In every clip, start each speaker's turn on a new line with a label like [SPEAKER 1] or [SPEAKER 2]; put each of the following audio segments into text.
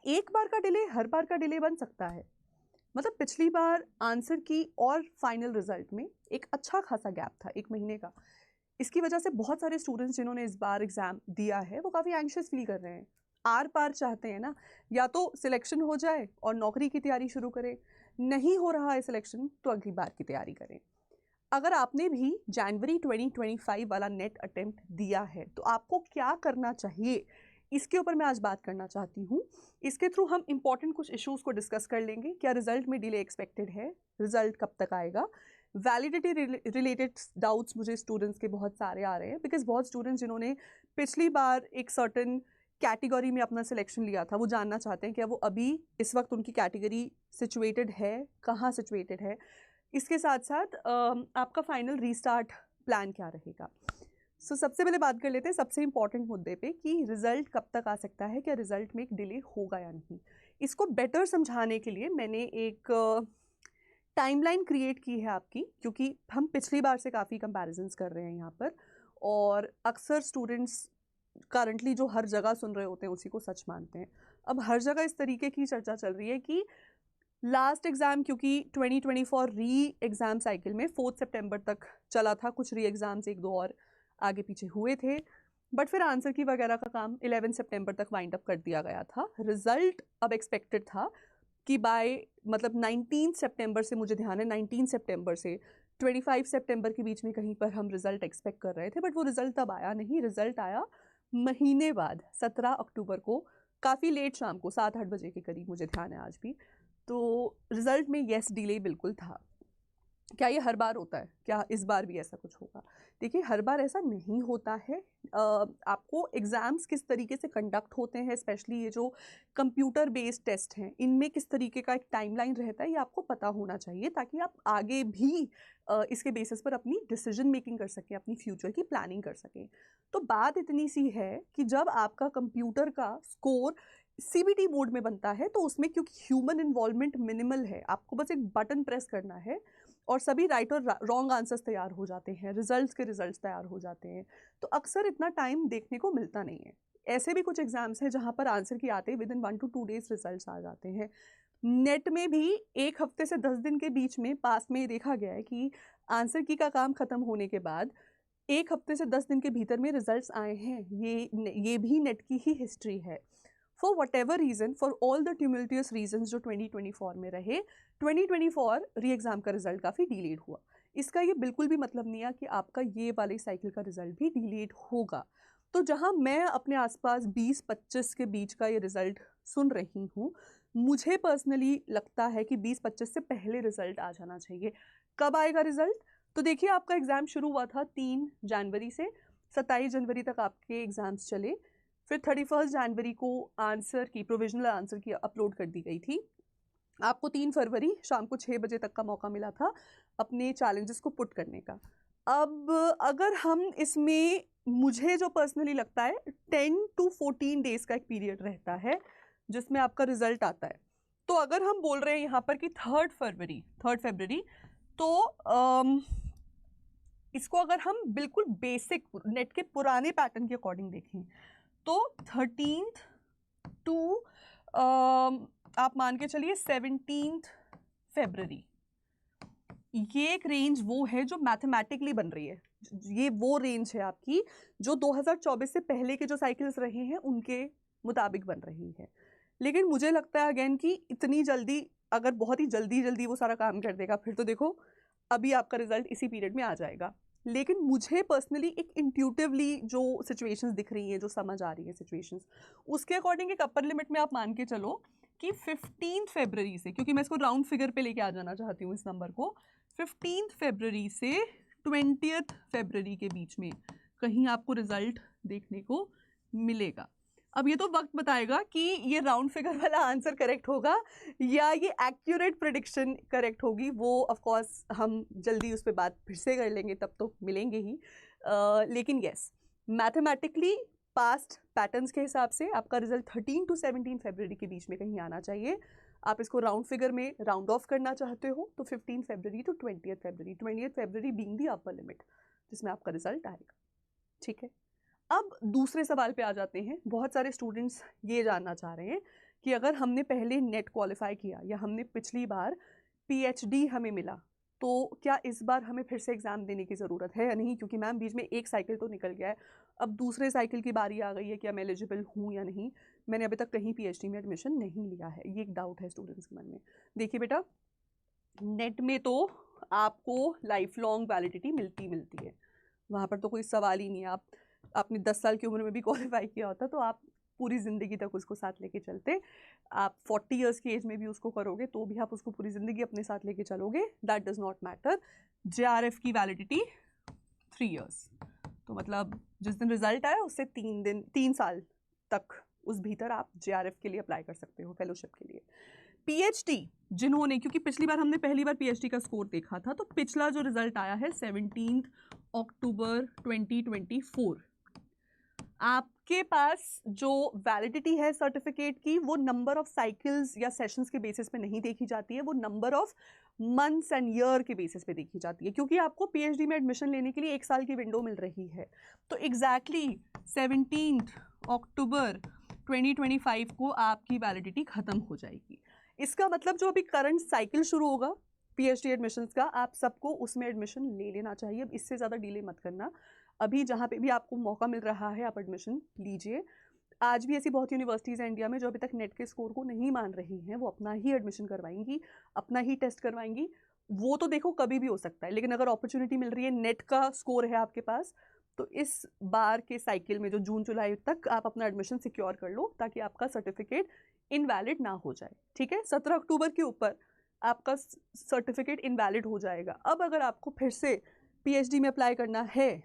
[SPEAKER 1] एक बार का डिले हर बार का डिले बन सकता है? मतलब पिछली बार आंसर की और फाइनल रिजल्ट में एक अच्छा खासा गैप था 1 महीने का। इसकी वजह से बहुत सारे स्टूडेंट्स जिन्होंने इस बार एग्जाम दिया है वो काफ़ी एंग्शियस फील कर रहे हैं, आर पार चाहते हैं ना, या तो सिलेक्शन हो जाए और नौकरी की तैयारी शुरू करें, नहीं हो रहा है सिलेक्शन तो अगली बार की तैयारी करें। अगर आपने भी जनवरी 2025 वाला नेट अटेम्प्ट दिया है तो आपको क्या करना चाहिए, इसके ऊपर मैं आज बात करना चाहती हूँ। इसके थ्रू हम इंपॉर्टेंट कुछ इश्यूज को डिस्कस कर लेंगे। क्या रिजल्ट में डिले एक्सपेक्टेड है, रिजल्ट कब तक आएगा, वैलिडिटी रिलेटेड डाउट्स मुझे स्टूडेंट्स के बहुत सारे आ रहे हैं, बिकॉज बहुत स्टूडेंट्स जिन्होंने पिछली बार एक सर्टन कैटेगरी में अपना सिलेक्शन लिया था वो जानना चाहते हैं क्या वो अभी इस वक्त उनकी कैटेगरी सिचुएटेड है, कहाँ सिचुएटेड है। इसके साथ साथ आपका फाइनल रीस्टार्ट प्लान क्या रहेगा। सबसे पहले बात कर लेते हैं सबसे इंपॉर्टेंट मुद्दे पे कि रिजल्ट कब तक आ सकता है, क्या रिजल्ट में एक डिले होगा या नहीं। इसको बेटर समझाने के लिए मैंने एक टाइमलाइन क्रिएट की है आपकी, क्योंकि हम पिछली बार से काफ़ी कंपैरिजंस कर रहे हैं यहाँ पर, और अक्सर स्टूडेंट्स करंटली जो हर जगह सुन रहे होते हैं उसी को सच मानते हैं। अब हर जगह इस तरीके की चर्चा चल रही है कि लास्ट एग्ज़ाम, क्योंकि 2024 री एग्ज़ाम साइकिल में 4 सितंबर तक चला था, कुछ री एग्ज़ाम्स 1-2 और आगे पीछे हुए थे, बट फिर आंसर की वगैरह का काम 11 सितंबर तक वाइंड अप कर दिया गया था। रिजल्ट अब एक्सपेक्टेड था कि बाय मतलब 19 सितंबर से, मुझे ध्यान है 19 सितंबर से 25 सितंबर के बीच में कहीं पर हम रिजल्ट एक्सपेक्ट कर रहे थे, बट वो रिजल्ट तब आया नहीं। रिजल्ट आया महीने बाद 17 अक्टूबर को, काफ़ी लेट शाम को 7-8 बजे के करीब, मुझे ध्यान है आज भी। तो रिजल्ट में येस डिले बिल्कुल था। क्या ये हर बार होता है, क्या इस बार भी ऐसा कुछ होगा? देखिए हर बार ऐसा नहीं होता है। आपको एग्ज़ाम्स किस तरीके से कंडक्ट होते हैं, स्पेशली ये जो कंप्यूटर बेस्ड टेस्ट हैं, इनमें किस तरीके का एक टाइमलाइन रहता है, ये आपको पता होना चाहिए, ताकि आप आगे भी इसके बेसिस पर अपनी डिसीजन मेकिंग कर सकें, अपनी फ्यूचर की प्लानिंग कर सकें। तो बात इतनी सी है कि जब आपका कंप्यूटर का स्कोर सीबीटी मोड में बनता है तो उसमें क्योंकि ह्यूमन इन्वॉल्वमेंट मिनिमल है, आपको बस एक बटन प्रेस करना है और सभी राइट और रॉन्ग आंसर्स तैयार हो जाते हैं, रिजल्ट्स के रिजल्ट्स तैयार हो जाते हैं। तो अक्सर इतना टाइम देखने को मिलता नहीं है। ऐसे भी कुछ एग्जाम्स हैं जहाँ पर आंसर की आते ही with in 1 to 2 days results आ जाते हैं। नेट में भी 1 हफ्ते से 10 दिन के बीच में पास में देखा गया है कि आंसर की का काम खत्म होने के बाद 1 हफ्ते से 10 दिन के भीतर में रिजल्ट्स आए हैं। ये भी नेट की ही हिस्ट्री है। For whatever reason, for all the tumultuous reasons जो 2024 में रहे, 2024 री एग्ज़ाम का रिजल्ट काफ़ी डिलेड हुआ। इसका ये बिल्कुल भी मतलब नहीं है कि आपका ये वाले साइकिल का रिजल्ट भी डिलेड होगा। तो जहाँ मैं अपने आसपास 20-25 के बीच का ये रिजल्ट सुन रही हूँ, मुझे पर्सनली लगता है कि 20-25 से पहले रिजल्ट आ जाना चाहिए। कब आएगा रिजल्ट? तो देखिए आपका एग्ज़ाम शुरू हुआ था 3 जनवरी से, 27 जनवरी तक आपके एग्ज़ाम्स चले, फिर 31 जनवरी को आंसर की, प्रोविजनल आंसर की अपलोड कर दी गई थी। आपको 3 फरवरी शाम को 6 बजे तक का मौका मिला था अपने चैलेंजेस को पुट करने का। अब अगर हम इसमें, मुझे जो पर्सनली लगता है 10 to 14 डेज का एक पीरियड रहता है जिसमें आपका रिजल्ट आता है। तो अगर हम बोल रहे हैं यहाँ पर कि 3 फरवरी, तो इसको अगर हम बिल्कुल बेसिक नेट के पुराने पैटर्न के अकॉर्डिंग देखें तो 13th टू आप मान के चलिए 17th फरवरी, ये एक रेंज वो है जो मैथमेटिकली बन रही है। ये वो रेंज है आपकी जो 2024 से पहले के जो साइकिल्स रहे हैं उनके मुताबिक बन रही है। लेकिन मुझे लगता है अगेन कि इतनी जल्दी, अगर बहुत ही जल्दी वो सारा काम कर देगा फिर तो देखो अभी आपका रिजल्ट इसी पीरियड में आ जाएगा। लेकिन मुझे पर्सनली एक इंट्यूटिवली जो सिचुएशंस दिख रही हैं, जो समझ आ रही है सिचुएशंस, उसके अकॉर्डिंग एक अपर लिमिट में आप मान के चलो कि 15 फरवरी से, क्योंकि मैं इसको राउंड फिगर पे लेके आ जाना चाहती हूँ इस नंबर को, 15 फरवरी से 20 फरवरी के बीच में कहीं आपको रिजल्ट देखने को मिलेगा। अब ये तो वक्त बताएगा कि ये राउंड फिगर वाला आंसर करेक्ट होगा या ये एक्यूरेट प्रेडिक्शन करेक्ट होगी। वो ऑफ कोर्स हम जल्दी उस पर बात फिर से कर लेंगे, तब तो मिलेंगे ही। लेकिन यस, मैथमेटिकली पास्ट पैटर्न्स के हिसाब से आपका रिजल्ट 13 to 17 फरवरी के बीच में कहीं आना चाहिए। आप इसको राउंड फिगर में राउंड ऑफ करना चाहते हो तो 15 फरवरी to 20 February being the upper limit जिसमें आपका रिजल्ट आएगा। ठीक है, अब दूसरे सवाल पे आ जाते हैं। बहुत सारे स्टूडेंट्स ये जानना चाह रहे हैं कि अगर हमने पहले नेट क्वालिफाई किया या हमने पिछली बार PhD हमें मिला, तो क्या इस बार हमें फिर से एग्ज़ाम देने की ज़रूरत है या नहीं, क्योंकि मैम बीच में एक साइकिल तो निकल गया है, अब दूसरे साइकिल की बारी आ गई है कि मैं एलिजिबल हूँ या नहीं। मैंने अभी तक कहीं PhD में एडमिशन नहीं लिया है, ये एक डाउट है स्टूडेंट्स के मन में। देखिए बेटा, नेट में तो आपको लाइफ लॉन्ग वैलिडिटी मिलती है, वहाँ पर तो कोई सवाल ही नहीं है। आपने 10 साल की उम्र में भी क्वालिफाई किया होता तो आप पूरी ज़िंदगी तक उसको साथ लेके चलते। आप 40 इयर्स की एज में भी उसको करोगे तो भी आप उसको पूरी ज़िंदगी अपने साथ लेके चलोगे, that does not matter. JRF की वैलिडिटी 3 इयर्स, तो मतलब जिस दिन रिजल्ट आया उससे 3 साल तक उस भीतर आप JRF के लिए अप्लाई कर सकते हो, फेलोशिप के लिए। PhD जिन्होंने, क्योंकि पिछली बार हमने पहली बार PhD का स्कोर देखा था, तो पिछला जो रिजल्ट आया है 17 अक्टूबर 2024, आपके पास जो वैलिडिटी है सर्टिफिकेट की वो नंबर ऑफ साइकिल्स या सेशंस के बेसिस पे नहीं देखी जाती है, वो number of months and year के बेसिस पे देखी जाती है, क्योंकि आपको PhD में एडमिशन लेने के लिए 1 साल की विंडो मिल रही है। तो एग्जैक्टली 17 अक्टूबर 2025 को आपकी वैलिडिटी ख़त्म हो जाएगी। इसका मतलब जो अभी करंट साइकिल शुरू होगा PhD एडमिशन्स का, आप सबको उसमें एडमिशन ले लेना चाहिए। अब इससे ज़्यादा डिले मत करना, अभी जहाँ पे भी आपको मौका मिल रहा है आप एडमिशन लीजिए। आज भी ऐसी बहुत यूनिवर्सिटीज़ हैं इंडिया में जो अभी तक नेट के स्कोर को नहीं मान रही हैं, वो अपना ही एडमिशन करवाएंगी, अपना ही टेस्ट करवाएंगी। वो तो देखो कभी भी हो सकता है, लेकिन अगर अपॉर्चुनिटी मिल रही है, नेट का स्कोर है आपके पास, तो इस बार के साइकिल में जो जून जुलाई तक आप अपना एडमिशन सिक्योर कर लो ताकि आपका सर्टिफिकेट इनवैलिड ना हो जाए। ठीक है, 17 अक्टूबर के ऊपर आपका सर्टिफिकेट इनवैलिड हो जाएगा। अब अगर आपको फिर से PhD में अप्लाई करना है,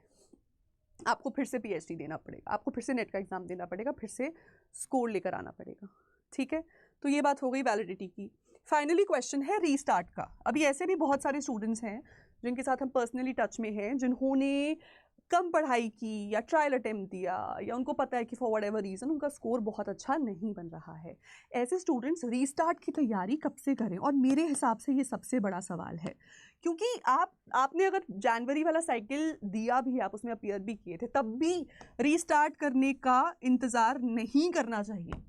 [SPEAKER 1] आपको फिर से PhD देना पड़ेगा, आपको फिर से नेट का एग्ज़ाम देना पड़ेगा, फिर से स्कोर लेकर आना पड़ेगा। ठीक है, तो ये बात हो गई वैलिडिटी की। फाइनली क्वेश्चन है रीस्टार्ट का। अभी ऐसे भी बहुत सारे स्टूडेंट्स हैं जिनके साथ हम पर्सनली टच में हैं, जिन्होंने कम पढ़ाई की या ट्रायल अटेम्प्ट दिया, या उनको पता है कि फॉर वट एवर रीज़न उनका स्कोर बहुत अच्छा नहीं बन रहा है। ऐसे स्टूडेंट्स रीस्टार्ट की तैयारी कब से करें? और मेरे हिसाब से ये सबसे बड़ा सवाल है, क्योंकि आपने अगर जनवरी वाला साइकिल दिया भी, आप उसमें अपीयर भी किए थे, तब भी रीस्टार्ट करने का इंतज़ार नहीं करना चाहिए।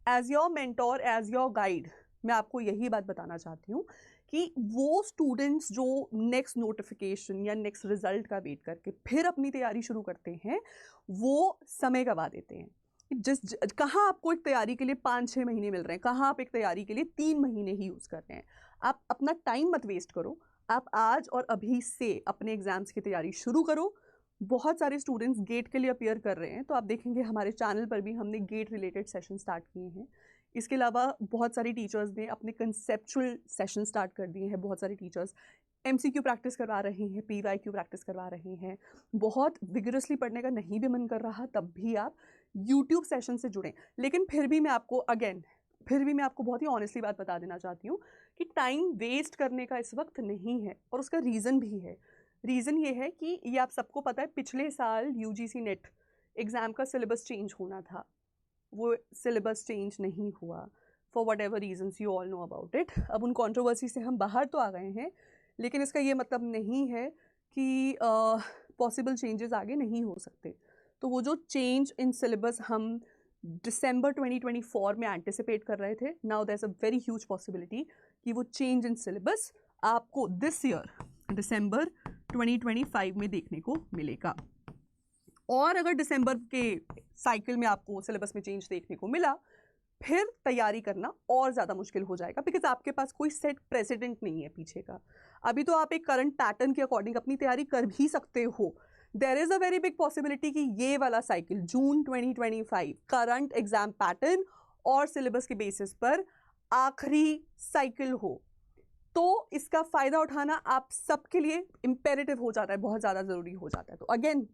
[SPEAKER 1] As your mentor, as your guide, मैं आपको यही बात बताना चाहती हूँ कि वो स्टूडेंट्स जो नेक्स्ट नोटिफिकेशन या नेक्स्ट रिजल्ट का वेट करके फिर अपनी तैयारी शुरू करते हैं, वो समय गवा देते हैं। कहाँ आपको एक तैयारी के लिए 5-6 महीने मिल रहे हैं, कहाँ आप एक तैयारी के लिए 3 महीने ही यूज़ कर रहे हैं। आप अपना टाइम मत वेस्ट करो, आप आज और अभी से अपने एग्ज़ाम्स की तैयारी शुरू करो। बहुत सारे स्टूडेंट्स गेट के लिए अपीयर कर रहे हैं, तो आप देखेंगे हमारे चैनल पर भी हमने गेट रिलेटेड सेशन स्टार्ट किए हैं। इसके अलावा बहुत सारी टीचर्स ने अपने कंसेप्चुअल सेशन स्टार्ट कर दिए हैं। बहुत सारे टीचर्स MCQ प्रैक्टिस करवा रहे हैं, PYQ प्रैक्टिस करवा रहे हैं। बहुत विगरसली पढ़ने का नहीं भी मन कर रहा, तब भी आप यूट्यूब सेशन से जुड़ें। लेकिन फिर भी मैं आपको बहुत ही ऑनेस्टली बात बता देना चाहती हूँ कि टाइम वेस्ट करने का इस वक्त नहीं है, और उसका रीज़न भी है। रीज़न ये है कि ये आप सबको पता है, पिछले साल UGC नेट एग्ज़ाम का सिलेबस चेंज होना था, वो सिलेबस चेंज नहीं हुआ for whatever reasons, you all know about it. अब उन कंट्रोवर्सी से हम बाहर तो आ गए हैं, लेकिन इसका ये मतलब नहीं है कि पॉसिबल चेंजेस आगे नहीं हो सकते। तो वो जो चेंज इन सिलेबस हम दिसंबर 2024 में एंटिसिपेट कर रहे थे, now there is a very huge possibility कि वो चेंज इन सिलेबस आपको दिस ईयर दिसंबर 2025 में देखने को मिलेगा। और अगर दिसंबर के साइकिल में आपको सिलेबस में चेंज देखने को मिला, फिर तैयारी करना और ज़्यादा मुश्किल हो जाएगा, बिकॉज आपके पास कोई सेट प्रेसिडेंट नहीं है पीछे का। अभी तो आप एक करंट पैटर्न के अकॉर्डिंग अपनी तैयारी कर भी सकते हो। There is a very big possibility कि ये वाला cycle June 2025 current exam pattern और सिलेबस के बेसिस पर आखिरी साइकिल हो, तो इसका फ़ायदा उठाना आप सबके लिए इम्पेरेटिव हो जाता है, बहुत ज़्यादा ज़रूरी हो जाता है। तो अगेन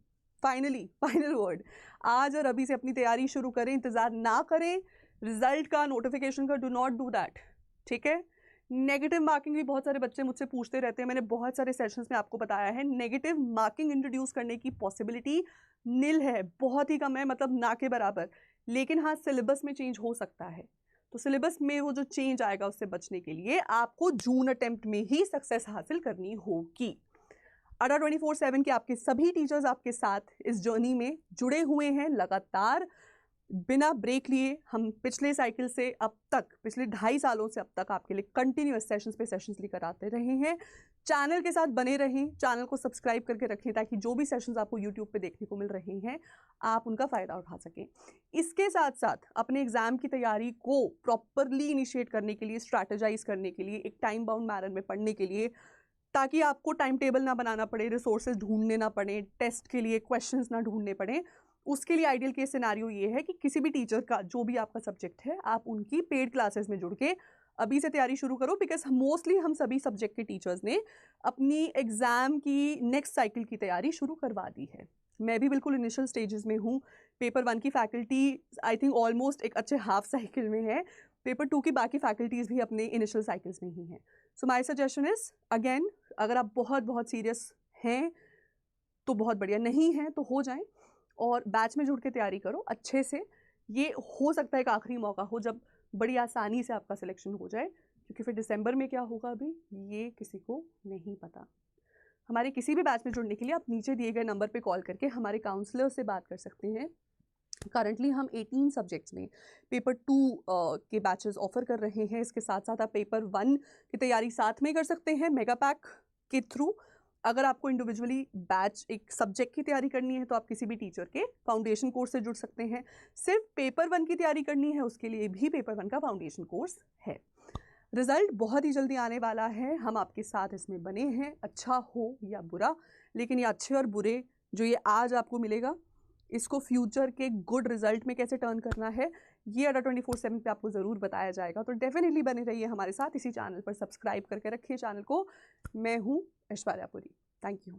[SPEAKER 1] फाइनल वर्ड, आज और अभी से अपनी तैयारी शुरू करें, इंतज़ार ना करें रिजल्ट का, नोटिफिकेशन का, डू नॉट डू दैट। ठीक है, नेगेटिव मार्किंग भी बहुत सारे बच्चे मुझसे पूछते रहते हैं। मैंने बहुत सारे सेशंस में आपको बताया है, नेगेटिव मार्किंग इंट्रोड्यूस करने की पॉसिबिलिटी नील है, बहुत ही कम है, मतलब ना के बराबर। लेकिन हाँ, सिलेबस में चेंज हो सकता है, तो सिलेबस में वो जो चेंज आएगा उससे बचने के लिए आपको जून अटेम्प्ट में ही सक्सेस हासिल करनी होगी। अड्डा 24/7 के आपके सभी टीचर्स आपके साथ इस जर्नी में जुड़े हुए हैं लगातार। बिना ब्रेक लिए हम पिछले साइकिल से अब तक, पिछले 2.5 सालों से अब तक आपके लिए कंटिन्यूअस सेशंस पे सेशंस लेकर आते रहे हैं। चैनल के साथ बने रहें, चैनल को सब्सक्राइब करके रखें ताकि जो भी सेशंस आपको यूट्यूब पे देखने को मिल रहे हैं आप उनका फ़ायदा उठा सकें। इसके साथ साथ अपने एग्ज़ाम की तैयारी को प्रॉपरली इनिशिएट करने के लिए, स्ट्रैटेजाइज करने के लिए, एक टाइम बाउंड मैनर में पढ़ने के लिए, ताकि आपको टाइम टेबल ना बनाना पड़े, रिसोर्सेज ढूंढने ना पड़े, टेस्ट के लिए क्वेश्चंस ना ढूंढने पड़े, उसके लिए आइडियल केस सिनेरियो ये है कि किसी भी टीचर का जो भी आपका सब्जेक्ट है आप उनकी पेड क्लासेस में जुड़ के अभी से तैयारी शुरू करो। बिकॉज मोस्टली हम सभी सब्जेक्ट के टीचर्स ने अपनी एग्ज़ाम की नेक्स्ट साइकिल की तैयारी शुरू करवा दी है। मैं भी बिल्कुल इनिशियल स्टेजेस में हूँ। पेपर 1 की फैकल्टी आई थिंक ऑलमोस्ट एक अच्छे हाफ साइकिल में है। पेपर 2 की बाकी फैकल्टीज़ भी अपने इनिशियल साइकिल्स में ही हैं। सो माई सजेशन इज़ अगेन, अगर आप बहुत बहुत सीरियस हैं तो बहुत बढ़िया, नहीं हैं तो हो जाएं और बैच में जुड़ के तैयारी करो अच्छे से। ये हो सकता है एक आखिरी मौका हो जब बड़ी आसानी से आपका सिलेक्शन हो जाए, क्योंकि फिर दिसंबर में क्या होगा अभी ये किसी को नहीं पता। हमारे किसी भी बैच में जुड़ने के लिए आप नीचे दिए गए नंबर पे कॉल करके हमारे काउंसलर से बात कर सकते हैं। करंटली हम 18 सब्जेक्ट्स में पेपर 2 के बैचेस ऑफर कर रहे हैं। इसके साथ साथ आप पेपर 1 की तैयारी साथ में कर सकते हैं मेगा पैक के थ्रू। अगर आपको इंडिविजुअली बैच एक सब्जेक्ट की तैयारी करनी है तो आप किसी भी टीचर के फाउंडेशन कोर्स से जुड़ सकते हैं। सिर्फ पेपर 1 की तैयारी करनी है उसके लिए भी पेपर 1 का फाउंडेशन कोर्स है। रिजल्ट बहुत ही जल्दी आने वाला है, हम आपके साथ इसमें बने हैं, अच्छा हो या बुरा। लेकिन ये अच्छे और बुरे जो ये आज आपको मिलेगा, इसको फ्यूचर के गुड रिजल्ट में कैसे टर्न करना है ये अड्डा 24/7 पे आपको ज़रूर बताया जाएगा। तो डेफिनेटली बने रहिए हमारे साथ, इसी चैनल पर सब्सक्राइब करके रखिए चैनल को। मैं हूँ ऐश्वर्या पुरी। Thank you.